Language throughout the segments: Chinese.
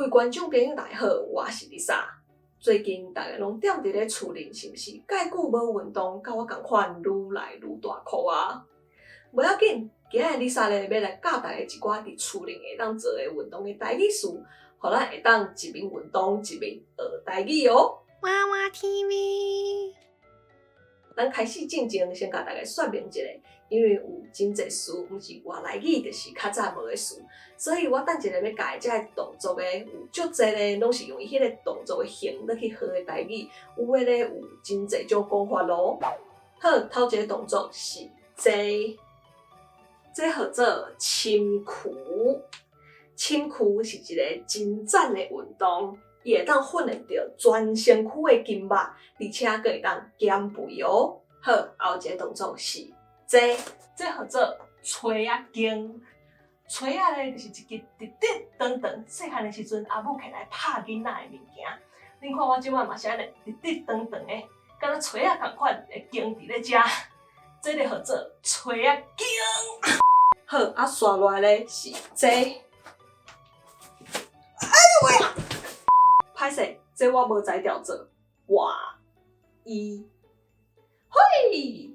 各位观众朋友大家好，我是 Lisa。最近大家拢踮伫咧厝里，是毋是？介久无运动，甲我共款愈来愈大箍啊！无要紧，今日 Lisa 咧要来教大家一寡伫厝里会当做诶运动诶台语词，互咱会当一面运动一面学台语哦。娃娃 TV。咱开始进前，先甲大家说明一下，因为有真侪词毋是外来语，就是较早无诶词，所以我等一下要教遮个动作诶，有足侪咧拢是用伊迄个动作诶形来去学诶台语，有诶咧有真侪种讲法咯。好，头一个动作是坐，这号做深躯。深躯是一个真赞诶运动。伊会当训练到全身躯的筋肉，而且佫会当减肥哦。好，后一个动作是坐，这号做捶仔筋。捶仔咧就是一支直直长长，细汉的时阵阿母摕来拍囡仔的物件。恁看我即摆嘛是安尼直直长长的，敢若捶仔同款会经伫咧遮。这个号做捶仔筋。好，啊，刷落来咧是坐。哎呦喂！歹势，这我无才调做。哇伊嘿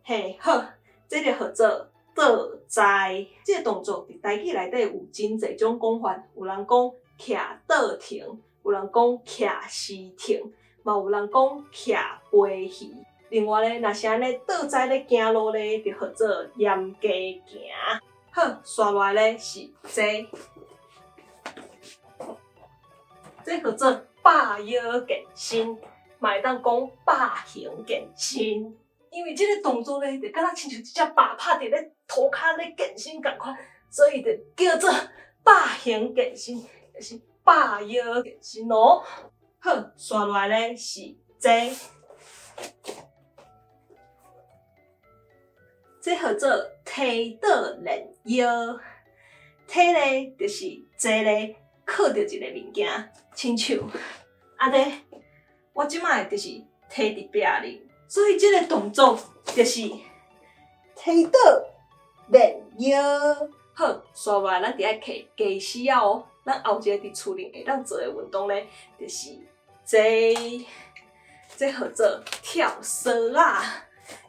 嘿好，这个号做倒栽。这个动作伫台语内底有真侪种讲法，有人讲徛倒停，有人讲徛死停，嘛有人讲徛飞鱼。另外咧，若是安尼倒栽咧行路咧，就号做严家行。好，刷落来咧是坐。这叫做百腰健身，嘛会当讲百型健身，因为这个动作咧，就敢若亲像一只肉拍伫咧涂骹咧健身共款，所以就叫做百型健身，就是百腰健身哦。好，刷落来咧是坐，这叫做推倒练腰，推咧就是坐咧。靠着一个物件，亲像安尼，我即摆就是摕伫壁里，所以即个动作就是推倒练腰。好，刷落来咱伫爱摕假死啊哦，咱后一个伫厝里会当做的运动咧，就是这号做跳绳啊。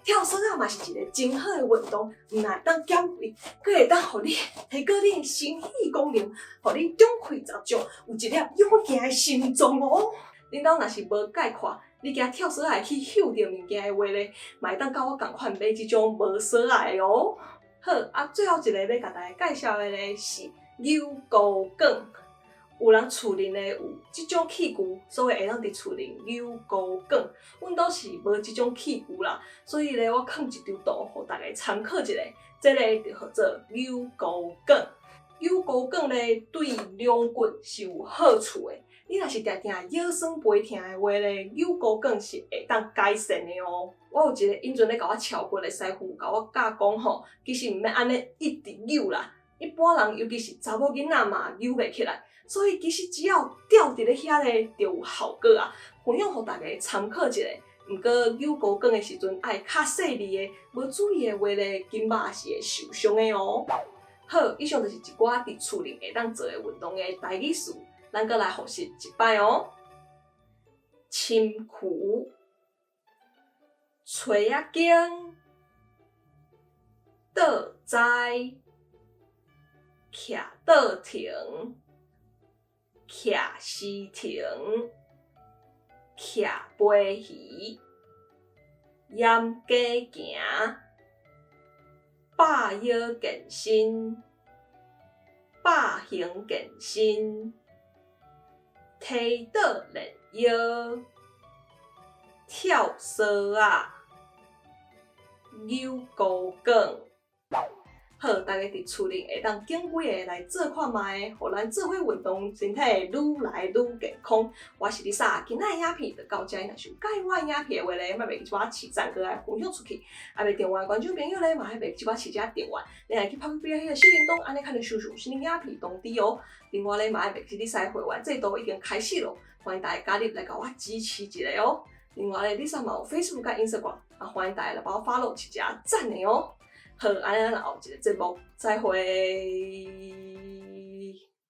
跳绳啊嘛是一个真好的运动，毋但会当减肥，佫会当互你提高你心肺功能，互你中气十足，有一粒勇健的心脏哦。恁兜若是无介看，你惊跳绳啊去嗅着物件的话咧，嘛会当甲我共款买即种无绳啊的哦。好，啊，最后一个要甲大家介绍的咧是扭高杆。有人厝里咧有即种器具，所以会当伫厝里扭高杆。阮倒是无即种器具啦，所以咧我放一张图，互大家参考一下。这个就叫做扭高杆。扭高杆咧对两骨是有好处的。你若是定定腰酸背痛的话咧，扭高杆是会当改善的哦。我有一个因阵咧甲我敲骨的师傅，甲我教讲吼，其实毋免安尼一直扭啦。一般人尤其是查某囡仔嘛，扭袂起来。所以其实只要吊伫咧遐咧，就有效果啊！分享互大家参考一下。毋过扭高杆的时阵，爱较细腻的，无注意的话咧，筋肉是会受伤的哦。好，以上就是一寡伫厝里会当做的运动的台语词，咱搁来复习一摆哦。深躯、捶仔筋、倒栽、徛倒停。徛死停，徛飞鱼，严家行，百腰健身，百型健身，推倒练腰，跳绳啊，扭高杆。好，大家伫厝里会当拣几个来做看卖，互咱做伙运动，身体会愈来愈健康。我是 Lisa， 今仔的影片就到这，若是有喜欢我影片的话咧，莫忘记一把起赞，搁来分享出去。还未订阅的观众朋友咧，嘛还袂记一把起只订阅，你来去拍边迄个小铃铛，安尼才能收到新的影片通知哦。另外咧，嘛还袂记Lisa会员制度已经开始咯，欢迎大家加入来甲我支持一下哦。另外咧，Lisa 嘛有 Facebook 甲 Instagram，欢迎大家来帮我 follow 一只赞的哦。好，安尼咱后一个节目再会。